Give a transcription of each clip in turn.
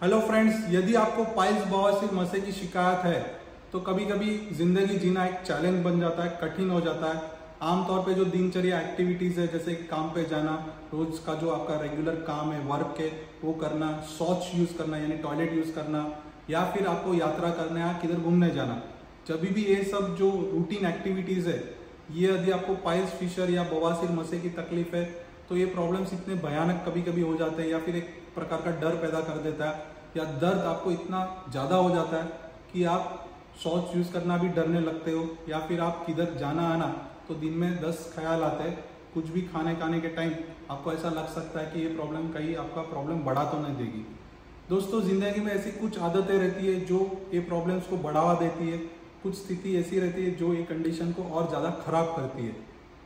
Hello friends, यदि आपको piles बवासीर मसे की शिकायत है तो कभी कभी जिंदगी जीना एक चैलेंज बन जाता है, कठिन हो जाता है। आमतौर पे जो दिनचर्या एक्टिविटीज है, जैसे काम पे जाना, रोज का जो आपका रेगुलर काम है, वर्क है, वो करना, शौच यूज करना यानी टॉयलेट यूज करना, या फिर आपको यात्रा करना है, किधर घूमने जाना, जब भी ये सब जो रूटीन एक्टिविटीज है, ये यदि आपको पाइल्स फिशर या बवासीर मसे की तकलीफ है तो ये प्रॉब्लम्स इतने भयानक कभी कभी हो जाते हैं या फिर एक प्रकार का डर पैदा कर देता है, या दर्द आपको इतना ज़्यादा हो जाता है कि आप शौच यूज़ करना भी डरने लगते हो, या फिर आप किधर जाना आना तो दिन में 10 ख्याल आते हैं। कुछ भी खाने के टाइम आपको ऐसा लग सकता है कि ये प्रॉब्लम कहीं आपका प्रॉब्लम बढ़ा तो नहीं देगी। दोस्तों, ज़िंदगी में ऐसी कुछ आदतें रहती है जो ये प्रॉब्लम्स को बढ़ावा देती है, कुछ स्थिति ऐसी रहती है जो ये कंडीशन को और ज़्यादा खराब करती है,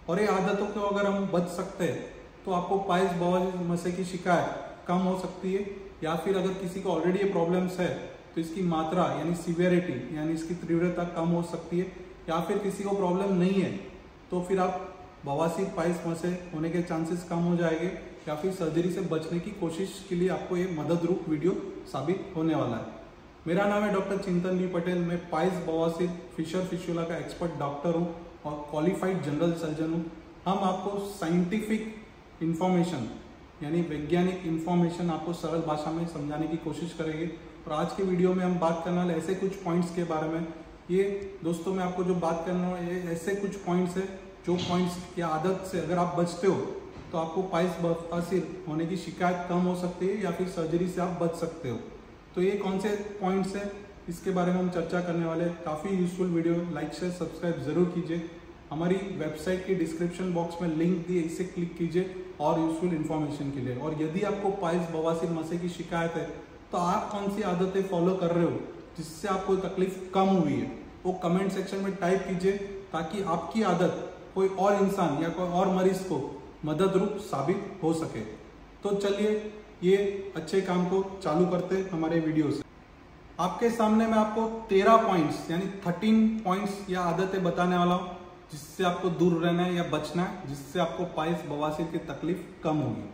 और ये आदतों को अगर हम बच सकते हैं तो आपको पाइल्स बवासीर मसे की शिकायत कम हो सकती है। या फिर अगर किसी को ऑलरेडी ये प्रॉब्लम्स है तो इसकी मात्रा यानी सीवियरिटी यानी इसकी तीव्रता कम हो सकती है, या फिर किसी को प्रॉब्लम नहीं है तो फिर आप बवासीर पाइल्स मसे होने के चांसेस कम हो जाएंगे, या फिर सर्जरी से बचने की कोशिश के लिए आपको ये मदद रूप वीडियो साबित होने वाला है। मेरा नाम है डॉक्टर चिंतन बी पटेल। मैं पाइल्स बवासीर फिशर फिशुला का एक्सपर्ट डॉक्टर हूँ और क्वालिफाइड जनरल सर्जन हूँ। हम आपको साइंटिफिक इंफॉर्मेशन यानी वैज्ञानिक इंफॉर्मेशन आपको सरल भाषा में समझाने की कोशिश करेंगे। और आज के वीडियो में हम बात करने वाले ऐसे कुछ पॉइंट्स के बारे में। ये दोस्तों, मैं आपको जो बात करना हूँ ये ऐसे कुछ पॉइंट्स है जो पॉइंट्स या आदत से अगर आप बचते हो तो आपको पाइल्स बवासीर होने की शिकायत कम हो सकती है, या फिर सर्जरी से आप बच सकते हो। तो ये कौन से पॉइंट्स है इसके बारे में हम चर्चा करने वाले। काफ़ी useful video, like share subscribe जरूर कीजिए। हमारी वेबसाइट की डिस्क्रिप्शन बॉक्स में लिंक दिए, इसे क्लिक कीजिए और यूजफुल इन्फॉर्मेशन के लिए। और यदि आपको पाइल्स बवासीर मसे की शिकायत है तो आप कौन सी आदतें फॉलो कर रहे हो जिससे आपको तकलीफ कम हुई है, वो कमेंट सेक्शन में टाइप कीजिए, ताकि आपकी आदत कोई और इंसान या कोई और मरीज को मदद रूप साबित हो सके। तो चलिए ये अच्छे काम को चालू करते हमारे वीडियो से। आपके सामने मैं आपको 13 पॉइंट्स यानी 13 पॉइंट्स या आदतें बताने वाला हूँ जिससे आपको दूर रहना है या बचना है, जिससे आपको पाइल्स बवासीर की तकलीफ कम होगी।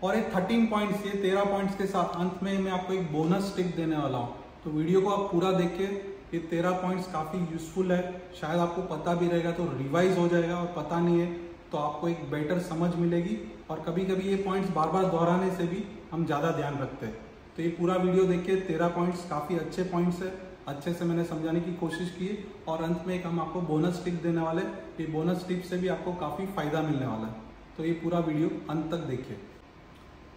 और ये 13 पॉइंट्स, ये 13 पॉइंट्स के साथ अंत में मैं आपको एक बोनस टिप देने वाला हूँ। तो वीडियो को आप पूरा देखिए। ये 13 पॉइंट्स काफ़ी यूजफुल है, शायद आपको पता भी रहेगा तो रिवाइज हो जाएगा, और पता नहीं है तो आपको एक बेटर समझ मिलेगी। और कभी कभी ये पॉइंट्स बार बार दोहराने से भी हम ज़्यादा ध्यान रखते हैं। तो ये पूरा वीडियो देखिए। 13 पॉइंट्स काफ़ी अच्छे पॉइंट्स है, अच्छे से मैंने समझाने की कोशिश की। और अंत में एक हम आपको बोनस टिप देने वाले, ये बोनस टिप से भी आपको काफ़ी फायदा मिलने वाला है। तो ये पूरा वीडियो अंत तक देखिए।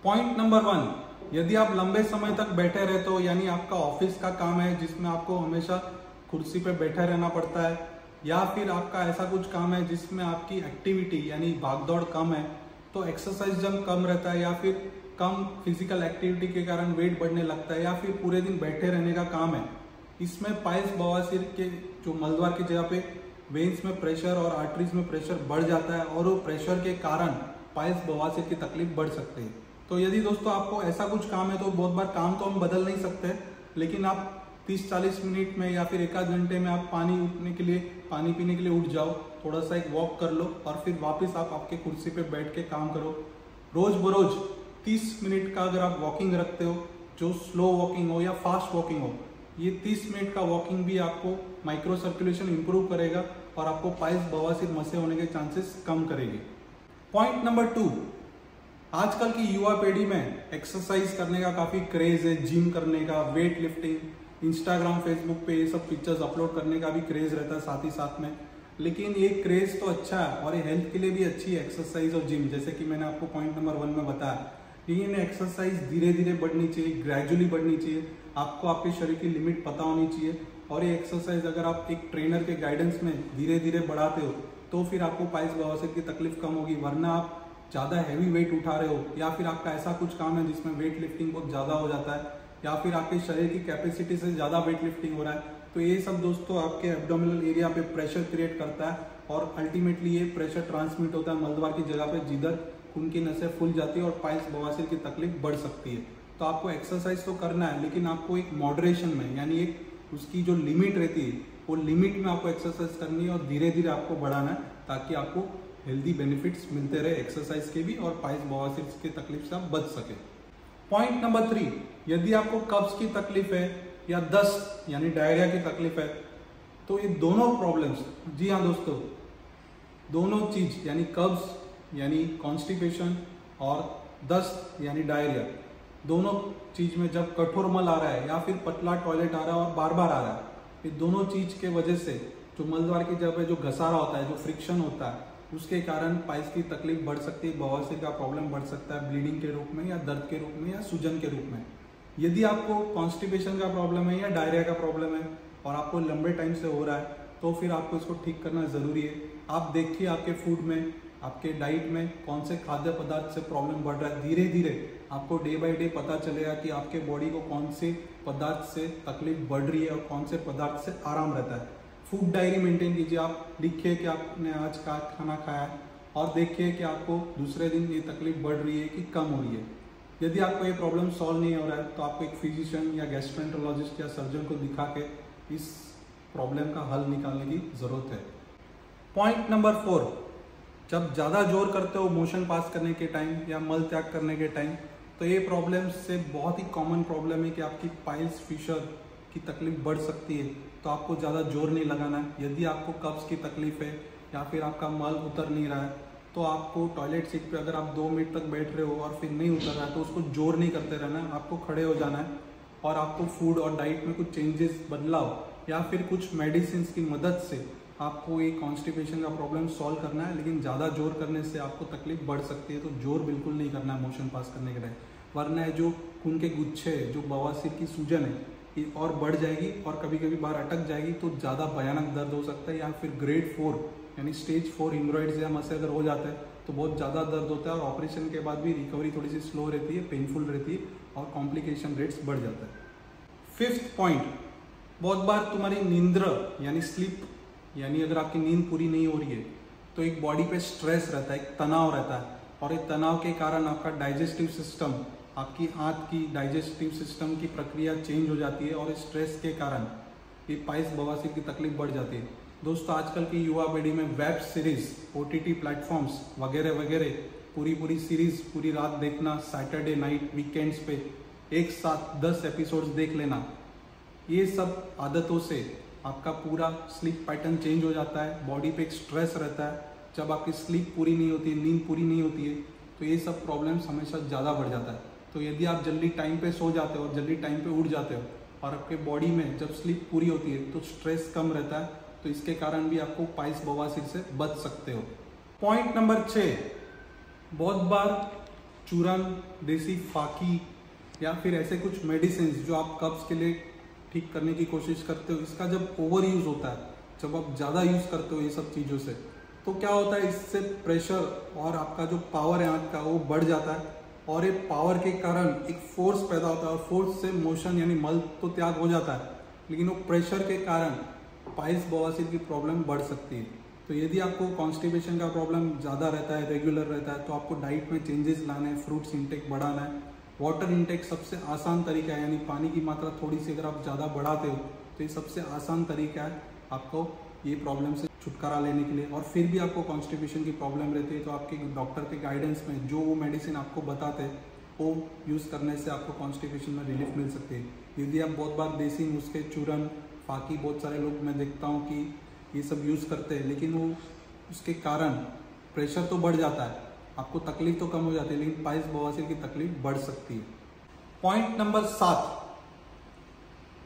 पॉइंट नंबर 1, यदि आप लंबे समय तक बैठे रहते हो, यानी आपका ऑफिस का काम है जिसमें आपको हमेशा कुर्सी पे बैठे रहना पड़ता है, या फिर आपका ऐसा कुछ काम है जिसमें आपकी एक्टिविटी यानी भागदौड़ कम है, तो एक्सरसाइज जब कम रहता है, या फिर कम फिजिकल एक्टिविटी के कारण वेट बढ़ने लगता है, या फिर पूरे दिन बैठे रहने का काम है, इसमें पाइल्स बवासीर के जो मलद्वार की जगह पे वेन्स में प्रेशर और आर्टरीज में प्रेशर बढ़ जाता है, और वो प्रेशर के कारण पाइल्स बवासीर की तकलीफ बढ़ सकती है। तो यदि दोस्तों आपको ऐसा कुछ काम है, तो बहुत बार काम तो हम बदल नहीं सकते, लेकिन आप 30-40 मिनट में या फिर 1 घंटे में आप पानी पीने के लिए उठ जाओ, थोड़ा सा एक वॉक कर लो, और फिर वापस आप आपके कुर्सी पे बैठ के काम करो। रोज बरोज 30 मिनट का अगर आप वॉकिंग रखते हो, जो स्लो वॉकिंग हो या फास्ट वॉकिंग हो, ये 30 मिनट का वॉकिंग भी आपको माइक्रो सर्कुलेशन इंप्रूव करेगा और आपको पाइल्स बवासीर मसे होने के चांसेस कम करेगी। पॉइंट नंबर 2, आजकल की युवा पीढ़ी में एक्सरसाइज करने का काफ़ी क्रेज है, जिम करने का, वेट लिफ्टिंग, इंस्टाग्राम फेसबुक पे ये सब पिक्चर्स अपलोड करने का भी क्रेज रहता है साथ ही साथ में। लेकिन ये क्रेज तो अच्छा है और ये हेल्थ के लिए भी अच्छी है एक्सरसाइज और जिम, जैसे कि मैंने आपको पॉइंट नंबर 1 में बताया। लेकिन एक्सरसाइज धीरे धीरे बढ़नी चाहिए, ग्रेजुअली बढ़नी चाहिए। आपको आपके शरीर की लिमिट पता होनी चाहिए, और ये एक्सरसाइज अगर आप एक ट्रेनर के गाइडेंस में धीरे धीरे बढ़ाते हो तो फिर आपको पाइल्स बवासीर की तकलीफ कम होगी। वरना आप ज़्यादा हैवी वेट उठा रहे हो, या फिर आपका ऐसा कुछ काम है जिसमें वेट लिफ्टिंग बहुत ज़्यादा हो जाता है, या फिर आपके शरीर की कैपेसिटी से ज़्यादा वेट लिफ्टिंग हो रहा है, तो ये सब दोस्तों आपके एब्डोमिनल एरिया पे प्रेशर क्रिएट करता है, और अल्टीमेटली ये प्रेशर ट्रांसमिट होता है मलद्वार की जगह पे, जिधर खून की नसें फूल जाती है और पाइल्स बवासीर की तकलीफ बढ़ सकती है। तो आपको एक्सरसाइज तो करना है, लेकिन आपको एक मॉडरेशन में, यानी एक उसकी जो लिमिट रहती है वो लिमिट में आपको एक्सरसाइज करनी है, और धीरे धीरे आपको बढ़ाना है, ताकि आपको हेल्दी बेनिफिट्स मिलते रहे एक्सरसाइज के भी, और पाइल्स बवासीर की तकलीफ से आप बच सके। पॉइंट नंबर 3, यदि आपको कब्ज की तकलीफ है या दस्त यानी डायरिया की तकलीफ है, तो ये दोनों प्रॉब्लम्स, जी हाँ दोस्तों, दोनों चीज यानी कब्ज यानी कॉन्स्टिपेशन और दस्त यानी डायरिया, दोनों चीज में जब कठोर मल आ रहा है या फिर पतला टॉयलेट आ रहा है और बार बार आ रहा है, ये दोनों चीज के वजह से जो मलद्वार की जगह जो घसारा होता है, जो फ्रिक्शन होता है, उसके कारण पाइल्स की तकलीफ बढ़ सकती है, बवासीर का प्रॉब्लम बढ़ सकता है ब्लीडिंग के रूप में या दर्द के रूप में या सूजन के रूप में। यदि आपको कॉन्स्टिपेशन का प्रॉब्लम है या डायरिया का प्रॉब्लम है और आपको लंबे टाइम से हो रहा है, तो फिर आपको इसको ठीक करना जरूरी है। आप देखिए आपके फूड में, आपके डाइट में कौन से खाद्य पदार्थ से प्रॉब्लम बढ़ रहा है। धीरे धीरे आपको डे बाय डे पता चलेगा कि आपके बॉडी को कौन से पदार्थ से तकलीफ बढ़ रही है और कौन से पदार्थ से आराम रहता है। फूड डायरी मेंटेन कीजिए, आप लिखिए कि आपने आज का खाना खाया है और देखिए कि आपको दूसरे दिन ये तकलीफ बढ़ रही है कि कम हो रही है। यदि आपको ये प्रॉब्लम सॉल्व नहीं हो रहा है तो आपको एक फिजिशियन या गैस्ट्रोएंटरोलॉजिस्ट या सर्जन को दिखा के इस प्रॉब्लम का हल निकालने की जरूरत है। पॉइंट नंबर 4, जब ज़्यादा जोर करते हो मोशन पास करने के टाइम या मल त्याग करने के टाइम, तो ये प्रॉब्लम से बहुत ही कॉमन प्रॉब्लम है कि आपकी पाइल्स फिशर की तकलीफ बढ़ सकती है। तो आपको ज़्यादा जोर नहीं लगाना है। यदि आपको कब्ज की तकलीफ है या फिर आपका मल उतर नहीं रहा है, तो आपको टॉयलेट सीट पे अगर आप 2 मिनट तक बैठ रहे हो और फिर नहीं उतर रहा है, तो उसको जोर नहीं करते रहना है, आपको खड़े हो जाना है और आपको फूड और डाइट में कुछ चेंजेस, बदलाव या फिर कुछ मेडिसिन की मदद से आपको ये कॉन्स्टिपेशन का प्रॉब्लम सॉल्व करना है। लेकिन ज़्यादा जोर करने से आपको तकलीफ बढ़ सकती है, तो जोर बिल्कुल नहीं करना है मोशन पास करने के टाइम, वरना जो खून के गुच्छे, जो बवासीर की सूजन है, ये और बढ़ जाएगी और कभी कभी बाहर अटक जाएगी, तो ज़्यादा भयानक दर्द हो सकता है। या फिर ग्रेड 4 यानी स्टेज 4 हिमोरॉइड्स या मसे अगर हो जाता है तो बहुत ज़्यादा दर्द होता है और ऑपरेशन के बाद भी रिकवरी थोड़ी सी स्लो रहती है, पेनफुल रहती है और कॉम्प्लिकेशन रेट्स बढ़ जाता है। 5th पॉइंट, बहुत बार तुम्हारी नींद्र यानी स्लीप यानी अगर आपकी नींद पूरी नहीं हो रही है तो एक बॉडी पे स्ट्रेस रहता है, एक तनाव रहता है और एक तनाव के कारण आपका डाइजेस्टिव सिस्टम, आपकी आंत की डाइजेस्टिव सिस्टम की प्रक्रिया चेंज हो जाती है और स्ट्रेस के कारण ये पाइल्स बवासीर की तकलीफ बढ़ जाती है। दोस्तों, आजकल की युवा पीढ़ी में वेब सीरीज, OTT प्लेटफॉर्म्स वगैरह वगैरह पूरी सीरीज पूरी रात देखना, सैटरडे नाइट वीकेंड्स पे एक साथ 10 एपिसोड्स देख लेना, ये सब आदतों से आपका पूरा स्लीप पैटर्न चेंज हो जाता है, बॉडी पे एक स्ट्रेस रहता है। जब आपकी स्लीप पूरी नहीं होती है, नींद पूरी नहीं होती है, तो ये सब प्रॉब्लम्स हमेशा ज़्यादा बढ़ जाता है। तो यदि आप जल्दी टाइम पे सो जाते हो और जल्दी टाइम पे उठ जाते हो और आपके बॉडी में जब स्लीप पूरी होती है तो स्ट्रेस कम रहता है, तो इसके कारण भी आपको पाइल्स बवासीर से बच सकते हो। पॉइंट नंबर 6, बहुत बार चूरन, देसी फाकी या फिर ऐसे कुछ मेडिसिन जो आप कब्ज के लिए ठीक करने की कोशिश करते हो, इसका जब ओवर यूज होता है, जब आप ज़्यादा यूज करते हो ये सब चीज़ों से, तो क्या होता है, इससे प्रेशर और आपका जो पावर है आंत का वो बढ़ जाता है और ये पावर के कारण एक फोर्स पैदा होता है और फोर्स से मोशन यानी मल तो त्याग हो जाता है, लेकिन वो प्रेशर के कारण पाइल्स बवासीर की प्रॉब्लम बढ़ सकती है। तो यदि आपको कॉन्स्टिपेशन का प्रॉब्लम ज़्यादा रहता है, रेगुलर रहता है, तो आपको डाइट में चेंजेस लाने हैं, फ्रूट्स इंटेक बढ़ाना है। वाटर इंटेक सबसे आसान तरीका है, यानी पानी की मात्रा थोड़ी सी अगर आप ज़्यादा बढ़ाते हो तो ये सबसे आसान तरीका है आपको ये प्रॉब्लम से छुटकारा लेने के लिए। और फिर भी आपको कॉन्स्टिपेशन की प्रॉब्लम रहती है तो आपके डॉक्टर के गाइडेंस में जो वो मेडिसिन आपको बताते हैं वो यूज़ करने से आपको कॉन्स्टिपेशन में रिलीफ मिल सकती है। यदि आप बहुत बार देसी नुस्खे, चूरन, फाकी, बहुत सारे लोग मैं देखता हूँ कि ये सब यूज़ करते हैं, लेकिन वो उसके कारण प्रेशर तो बढ़ जाता है, आपको तकलीफ तो कम हो जाती है, लेकिन पाइल्स बवासीर की तकलीफ बढ़ सकती है। पॉइंट नंबर 7,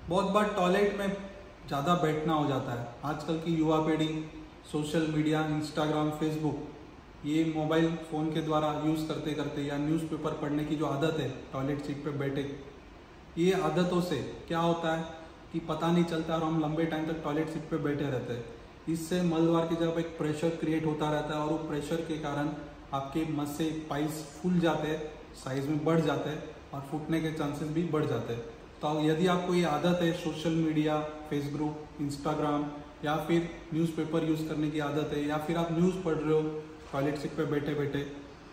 बहुत बार टॉयलेट में ज़्यादा बैठना हो जाता है। आजकल की युवा पीढ़ी सोशल मीडिया, इंस्टाग्राम, फेसबुक, ये मोबाइल फ़ोन के द्वारा यूज़ करते करते या न्यूज़पेपर पढ़ने की जो आदत है टॉयलेट सीट पे बैठे, ये आदतों से क्या होता है कि पता नहीं चलता और हम लंबे टाइम तक टॉयलेट सीट पे बैठे रहते हैं। इससे मलद्वार की जगह एक प्रेशर क्रिएट होता रहता है और वो प्रेशर के कारण आपके मस्से, पाइल्स फूल जाते हैं, साइज में बढ़ जाते हैं और फूटने के चांसेस भी बढ़ जाते हैं। तो यदि आपको ये आदत है, सोशल मीडिया, फेसबुक, इंस्टाग्राम या फिर न्यूज़पेपर यूज़ करने की आदत है, या फिर आप न्यूज़ पढ़ रहे हो टॉयलेट सीट पे बैठे बैठे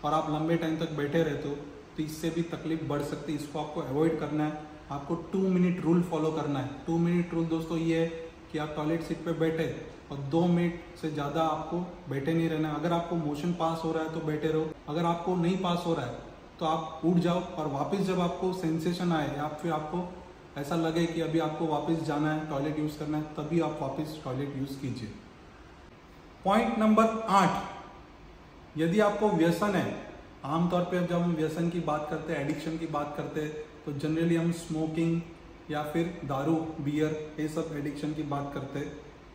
और आप लंबे टाइम तक बैठे रहते हो, तो इससे भी तकलीफ बढ़ सकती है। इसको आपको अवॉइड करना है। आपको 2 मिनट रूल फॉलो करना है। 2 मिनट रूल दोस्तों ये है कि आप टॉयलेट सीट पे बैठे और 2 मिनट से ज़्यादा आपको बैठे नहीं रहना है। अगर आपको मोशन पास हो रहा है तो बैठे रहो, अगर आपको नहीं पास हो रहा है तो आप उठ जाओ और वापस जब आपको सेंसेशन आए या फिर आपको ऐसा लगे कि अभी आपको वापस जाना है, टॉयलेट यूज़ करना है, तभी आप वापस टॉयलेट यूज़ कीजिए। पॉइंट नंबर 8, यदि आपको व्यसन है, आमतौर पे जब हम व्यसन की बात करते हैं, एडिक्शन की बात करते हैं, तो जनरली हम स्मोकिंग या फिर दारू, बियर, ये सब एडिक्शन की बात करते हैं।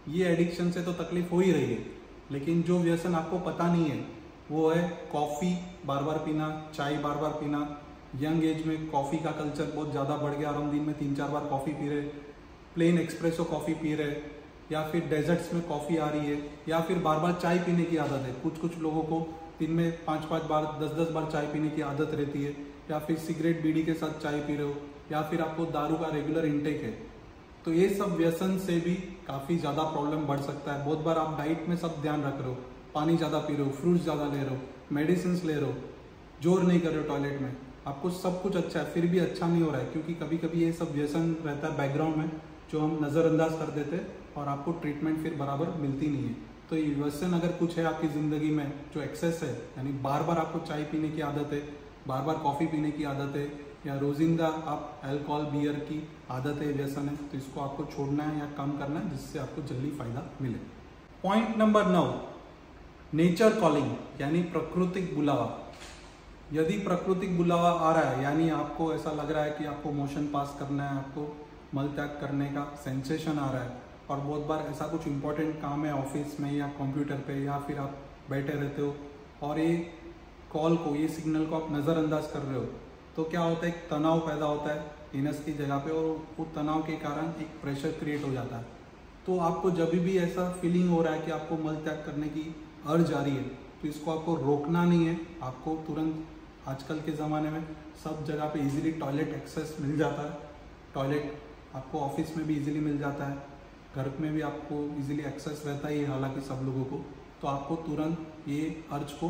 ये एडिक्शन से तो तकलीफ हो ही रही है, लेकिन जो व्यसन आपको पता नहीं है वो है कॉफ़ी बार बार पीना, चाय बार बार पीना। यंग एज में कॉफ़ी का कल्चर बहुत ज़्यादा बढ़ गया और हम दिन में 3-4 बार कॉफ़ी पी रहे, प्लेन एक्सप्रेसो कॉफ़ी पी रहे, या फिर डेजर्ट्स में कॉफ़ी आ रही है, या फिर बार बार चाय पीने की आदत है। कुछ लोगों को दिन में 5-5 बार, 10-10 बार चाय पीने की आदत रहती है, या फिर सिगरेट बीड़ी के साथ चाय पी रहे हो, या फिर आपको दारू का रेगुलर इंटेक है। तो ये सब व्यसन से भी काफ़ी ज़्यादा प्रॉब्लम बढ़ सकता है। बहुत बार आप डाइट में सब ध्यान रख रहे हो, पानी ज़्यादा पी रहे हो, फ्रूट्स ज़्यादा ले रहे हो, मेडिसिन ले रहे हो, जोर नहीं कर रहे हो टॉयलेट में, आपको सब कुछ अच्छा है, फिर भी अच्छा नहीं हो रहा है, क्योंकि कभी कभी ये सब व्यसन रहता है बैकग्राउंड में जो हम नज़रअंदाज कर देते हैं और आपको ट्रीटमेंट फिर बराबर मिलती नहीं है। तो ये व्यसन अगर कुछ है आपकी ज़िंदगी में जो एक्सेस है, यानी बार बार आपको चाय पीने की आदत है, बार बार कॉफ़ी पीने की आदत है, या रोजिंदा आप अल्कोहल बियर की आदत है, व्यसन है, तो इसको आपको छोड़ना है या कम करना है, जिससे आपको जल्दी फायदा मिले। पॉइंट नंबर 9, नेचर कॉलिंग, यानी प्राकृतिक बुलावा। यदि प्राकृतिक बुलावा आ रहा है, यानी आपको ऐसा लग रहा है कि आपको मोशन पास करना है, आपको मल त्याग करने का सेंसेशन आ रहा है, और बहुत बार ऐसा कुछ इंपॉर्टेंट काम है ऑफिस में या कंप्यूटर पे, या फिर आप बैठे रहते हो और ये कॉल को, ये सिग्नल को आप नज़रअंदाज कर रहे हो, तो क्या होता है, एक तनाव पैदा होता है इनस की जगह पे, और वो तनाव के कारण एक प्रेशर क्रिएट हो जाता है। तो आपको जब भी ऐसा फीलिंग हो रहा है कि आपको मल त्याग करने की अर्ज आ रही है, तो इसको आपको रोकना नहीं है, आपको तुरंत, आजकल के ज़माने में सब जगह पे इजीली टॉयलेट एक्सेस मिल जाता है, टॉयलेट आपको ऑफिस में भी इजीली मिल जाता है, घर में भी आपको इजीली एक्सेस रहता ही है हालांकि सब लोगों को। तो आपको तुरंत ये अर्ज को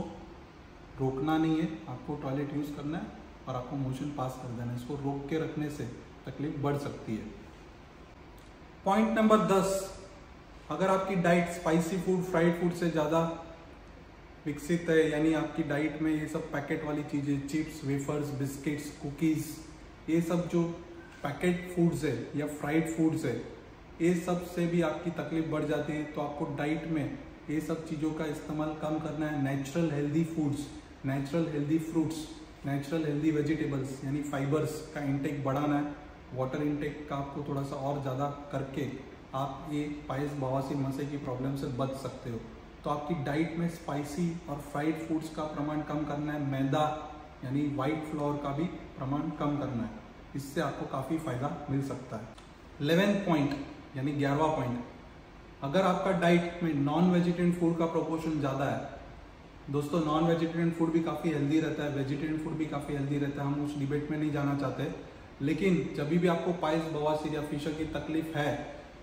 रोकना नहीं है, आपको टॉयलेट यूज़ करना है और आपको मोशन पास कर देना है। इसको रोक के रखने से तकलीफ बढ़ सकती है। पॉइंट नंबर 10, अगर आपकी diet spicy food, fried food से ज़्यादा विकसित है, यानी आपकी डाइट में ये सब पैकेट वाली चीज़ें, चिप्स, वेफर्स, बिस्किट्स, कुकीज़, ये सब जो पैकेट फूड्स है या फ्राइड फूड्स है, ये सब से भी आपकी तकलीफ बढ़ जाती है। तो आपको डाइट में ये सब चीज़ों का इस्तेमाल कम करना है। Natural healthy foods, natural healthy fruits, natural healthy vegetables, यानी फाइबर्स का इंटेक बढ़ाना है। वाटर इंटेक का आपको थोड़ा सा और ज़्यादा करके आप ये पाइल्स, बवासीर, मसे की प्रॉब्लम से बच सकते हो। तो आपकी डाइट में स्पाइसी और फ्राइड फूड्स का प्रमाण कम करना है। मैदा यानी वाइट फ्लोर का भी प्रमाण कम करना है, इससे आपको काफ़ी फायदा मिल सकता है। 11 पॉइंट यानी 11वां पॉइंट, अगर आपका डाइट में नॉन वेजिटेरियन फूड का प्रोपोर्शन ज़्यादा है, दोस्तों नॉन वेजिटेरियन फूड भी काफ़ी हेल्दी रहता है, वेजिटेरियन फूड भी काफ़ी हेल्दी रहता है, हम उस डिबेट में नहीं जाना चाहते। लेकिन जब भी आपको पाइल्स, बवासीर या फिशर की तकलीफ है,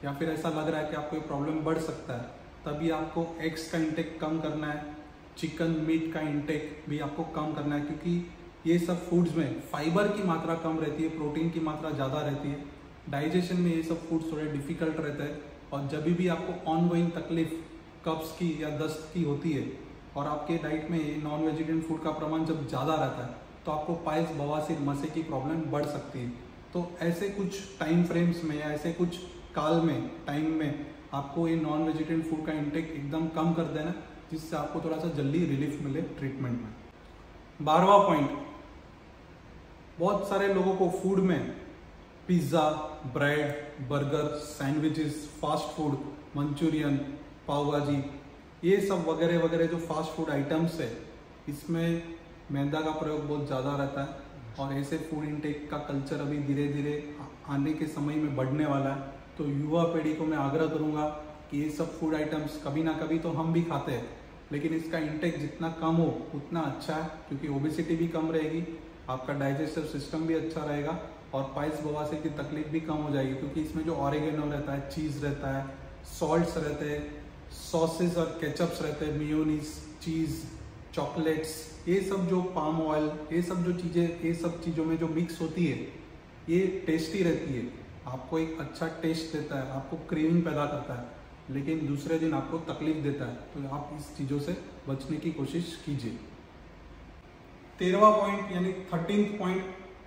या फिर ऐसा लग रहा है कि आपको ये प्रॉब्लम बढ़ सकता है, तभी आपको एग्स का इंटेक कम करना है, चिकन मीट का इंटेक भी आपको कम करना है, क्योंकि ये सब फूड्स में फाइबर की मात्रा कम रहती है, प्रोटीन की मात्रा ज़्यादा रहती है। डाइजेशन में ये सब फूड्स थोड़े डिफिकल्ट रहते हैं, और जब भी आपको ऑनगोइंग तकलीफ कब्ज की या दस्त की होती है और आपके डाइट में ये नॉन वेजिटेरियन फूड का प्रमाण जब ज़्यादा रहता है, तो आपको पाइल्स, बवासीर, मसे की प्रॉब्लम बढ़ सकती है। तो ऐसे कुछ टाइम फ्रेम्स में या ऐसे कुछ काल में, टाइम में आपको ये नॉन वेजिटेरियन फूड का इंटेक एकदम कम कर देना, जिससे आपको थोड़ा सा जल्दी रिलीफ मिले ट्रीटमेंट में। 12वां पॉइंट, बहुत सारे लोगों को फूड में pizza, bread, burger, sandwiches, fast food, Manchurian, pav bhaji, ये सब वगैरह वगैरह जो फास्ट फूड आइटम्स है, इसमें मैदा का प्रयोग बहुत ज़्यादा रहता है, और ऐसे फूड इंटेक का कल्चर अभी धीरे धीरे आने के समय में बढ़ने वाला है। तो युवा पीढ़ी को मैं आग्रह करूंगा कि ये सब फूड आइटम्स कभी ना कभी तो हम भी खाते हैं, लेकिन इसका इंटेक जितना कम हो उतना अच्छा है, क्योंकि ओबेसिटी भी कम रहेगी, आपका डाइजेस्टिव सिस्टम भी अच्छा रहेगा, और पाइल्स, बवासीर की तकलीफ भी कम हो जाएगी, क्योंकि इसमें जो ऑरिगेनो रहता है, चीज़ रहता है, सॉल्ट्स रहते हैं, सॉसेस और केचप्स रहते हैं, मेयोनीज, चीज़, चॉकलेट्स, ये सब जो पाम ऑयल, ये सब जो चीज़ें, ये सब चीज़ों में जो मिक्स होती है, ये टेस्टी रहती है, आपको एक अच्छा टेस्ट देता है, आपको क्रेविंग पैदा करता है, लेकिन दूसरे दिन आपको तकलीफ देता है। तो आप इस चीज़ों से बचने की कोशिश कीजिए। 13वां पॉइंट यानी 13th पॉइंट,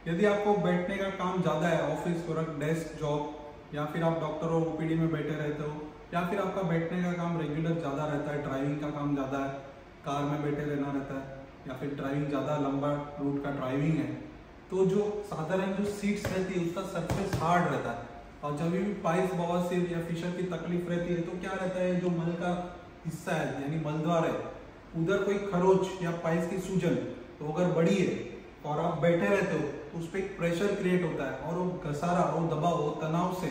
यदि आपको बैठने का काम ज़्यादा है, ऑफिस वर्क, डेस्क जॉब, या फिर आप डॉक्टर और ओपीडी में बैठे रहते हो, या फिर आपका बैठने का काम रेगुलर ज़्यादा रहता है, ड्राइविंग का काम ज़्यादा है, कार में बैठे रहना रहता है, या फिर ड्राइविंग ज़्यादा लंबा रूट का ड्राइविंग है, तो जो साधारण जो सीट्स रहती है उसका सरफेस हार्ड रहता है। और जब भी पाइल्स बवासीर या फिशर की तकलीफ रहती है तो क्या रहता है, जो मल का हिस्सा है यानी मलद्वार है, उधर कोई खरोच या पाइल्स की सूजन तो अगर बड़ी है और आप बैठे रहते हो तो उस पर एक प्रेशर क्रिएट होता है और वो घसारा, वो दबाव, वो तनाव से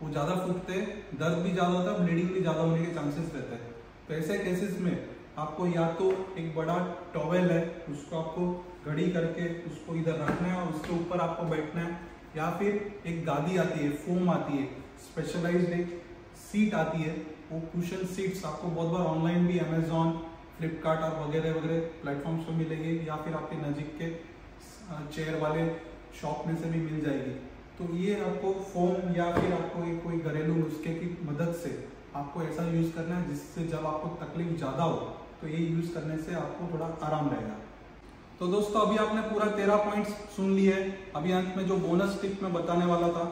वो ज़्यादा फूटते हैं, दर्द भी ज़्यादा होता है, ब्लीडिंग भी ज़्यादा होने के चांसेस रहते हैं। तो ऐसे केसेस में आपको या तो एक बड़ा टॉवेल है उसको आपको घड़ी करके उसको इधर रखना है और उसके ऊपर आपको बैठना है, या फिर एक गादी आती है, फोम आती है, स्पेशलाइज्ड एक सीट आती है, वो कुशन सीट्स आपको बहुत बार ऑनलाइन भी अमेजॉन, फ्लिपकार्ट और वगैरह वगैरह प्लेटफॉर्म्स पर मिलेगी, या फिर आपके नज़दीक के चेयर वाले शॉप में से भी मिल जाएगी। तो ये आपको फोम या फिर आपको कोई घरेलू नुस्खे की मदद से आपको ऐसा यूज़ करना है जिससे जब आपको तकलीफ ज़्यादा हो तो ये यूज़ करने से आपको थोड़ा आराम रहेगा। तो दोस्तों अभी आपने पूरा 13 पॉइंट्स सुन लिए। अभी अंत में जो बोनस टिप मैं बताने वाला था,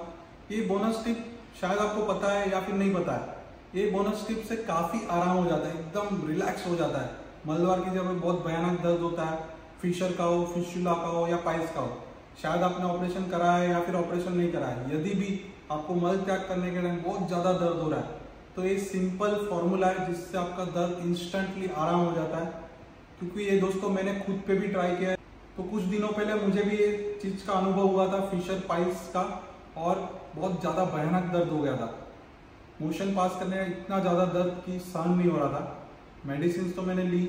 ये बोनस टिप शायद आपको पता है या फिर नहीं पता है। ये बोनस टिप से काफ़ी आराम हो जाता है, एकदम रिलैक्स हो जाता है। मलद्वार की जगह बहुत भयानक दर्द होता है, फिशर का हो, फिस्टुला का हो या पाइल्स का हो, शायद आपने ऑपरेशन कराया है या फिर ऑपरेशन नहीं कराया है, यदि भी आपको मल त्याग करने के टाइम बहुत ज़्यादा दर्द हो रहा है तो ये सिंपल फॉर्मूला है जिससे आपका दर्द इंस्टेंटली आराम हो जाता है। क्योंकि ये दोस्तों मैंने खुद पे भी ट्राई किया है। तो कुछ दिनों पहले मुझे भी ये चीज़ का अनुभव हुआ था फिशर पाइल्स का, और बहुत ज़्यादा भयानक दर्द हो गया था। मोशन पास करने में इतना ज़्यादा दर्द की सहन नहीं हो रहा था। मेडिसिन तो मैंने ली,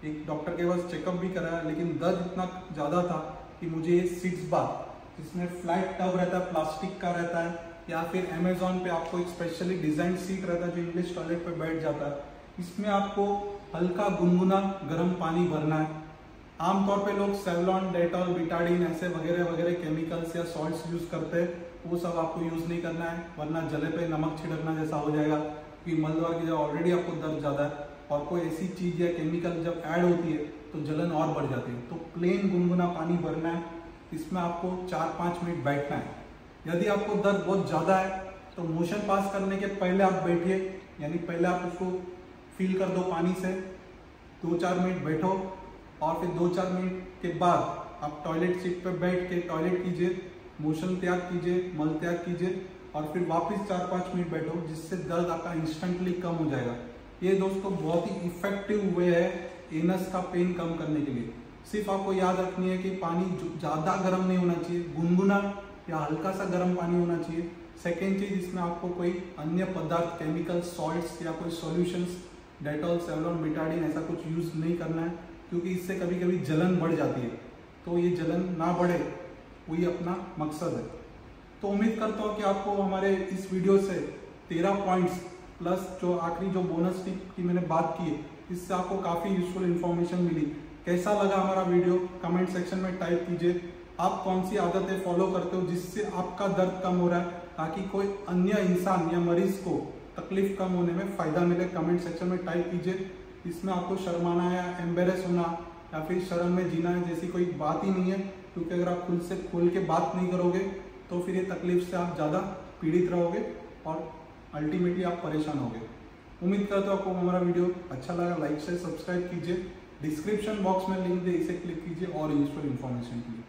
एक डॉक्टर के पास चेकअप भी कराया, लेकिन दर्द इतना ज़्यादा था कि मुझे ये 6 बार, जिसमें फ्लैट टब रहता है, प्लास्टिक का रहता है, या फिर अमेजोन पे आपको एक स्पेशली डिजाइन सीट रहता है जो इंग्लिश टॉयलेट पे बैठ जाता है, इसमें आपको हल्का गुनगुना गर्म पानी भरना है। आमतौर पे लोग सेवलॉन, डेटॉल, बिटाडीन ऐसे वगैरह वगैरह केमिकल्स या सॉल्ट्स यूज करते हैं, वो सब आपको यूज नहीं करना है, वरना जले पे नमक छिड़कना जैसा हो जाएगा। क्योंकि मलद्वार की जगह ऑलरेडी आपको दर्द ज़्यादा है और कोई ऐसी चीज़ या केमिकल जब ऐड होती है तो जलन और बढ़ जाती है। तो प्लेन गुनगुना पानी भरना है, इसमें आपको 4-5 मिनट बैठना है। यदि आपको दर्द बहुत ज़्यादा है तो मोशन पास करने के पहले आप बैठिए, यानी पहले आप उसको फील कर दो पानी से, 2-4 मिनट बैठो और फिर 2-4 मिनट के बाद आप टॉयलेट सीट पर बैठ के टॉयलेट कीजिए, मोशन त्याग कीजिए, मल त्याग कीजिए और फिर वापस 4-5 मिनट बैठो, जिससे दर्द आपका इंस्टेंटली कम हो जाएगा। ये दोस्तों बहुत ही इफेक्टिव वे है एनस का पेन कम करने के लिए। सिर्फ आपको याद रखनी है कि पानी ज़्यादा गर्म नहीं होना चाहिए, गुनगुना या हल्का सा गर्म पानी होना चाहिए। सेकेंड चीज, इसमें आपको कोई अन्य पदार्थ, केमिकल, सॉल्ट्स या कोई सॉल्यूशंस, डेटॉल, सेवलॉन, बिटाडीन ऐसा कुछ यूज नहीं करना है, क्योंकि इससे कभी कभी जलन बढ़ जाती है। तो ये जलन ना बढ़े वही अपना मकसद है। तो उम्मीद करता हूँ कि आपको हमारे इस वीडियो से 13 पॉइंट्स प्लस जो आखिरी जो बोनस टिप की मैंने बात की है, इससे आपको काफ़ी यूजफुल इन्फॉर्मेशन मिली। कैसा लगा हमारा वीडियो कमेंट सेक्शन में टाइप कीजिए। आप कौन सी आदतें फॉलो करते हो जिससे आपका दर्द कम हो रहा है, ताकि कोई अन्य इंसान या मरीज को तकलीफ कम होने में फ़ायदा मिले। कमेंट सेक्शन में टाइप कीजिए। इसमें आपको शर्माना या एम्बेरस होना या फिर शर्म में जीना है जैसी कोई बात ही नहीं है, क्योंकि अगर आप खुद से खोल के बात नहीं करोगे तो फिर ये तकलीफ से आप ज़्यादा पीड़ित रहोगे और अल्टीमेटली आप परेशान होगे। उम्मीद करता हूँ आपको हमारा वीडियो अच्छा लगा। लाइक से सब्सक्राइब कीजिए। डिस्क्रिप्शन बॉक्स में लिंक दे, इसे क्लिक कीजिए और यूजफुल इन्फॉर्मेशन के लिए।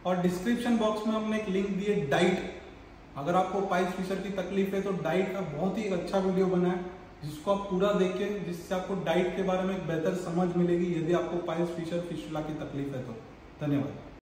और डिस्क्रिप्शन बॉक्स में हमने एक लिंक दी है डाइट। अगर आपको पाइल्स फिशर की तकलीफ है तो डाइट का बहुत ही अच्छा वीडियो बना है, जिसको आप पूरा देखें, जिससे आपको डाइट के बारे में एक बेहतर समझ मिलेगी यदि आपको पाइल्स फिशर फिस्टुला की तकलीफ है तो। धन्यवाद।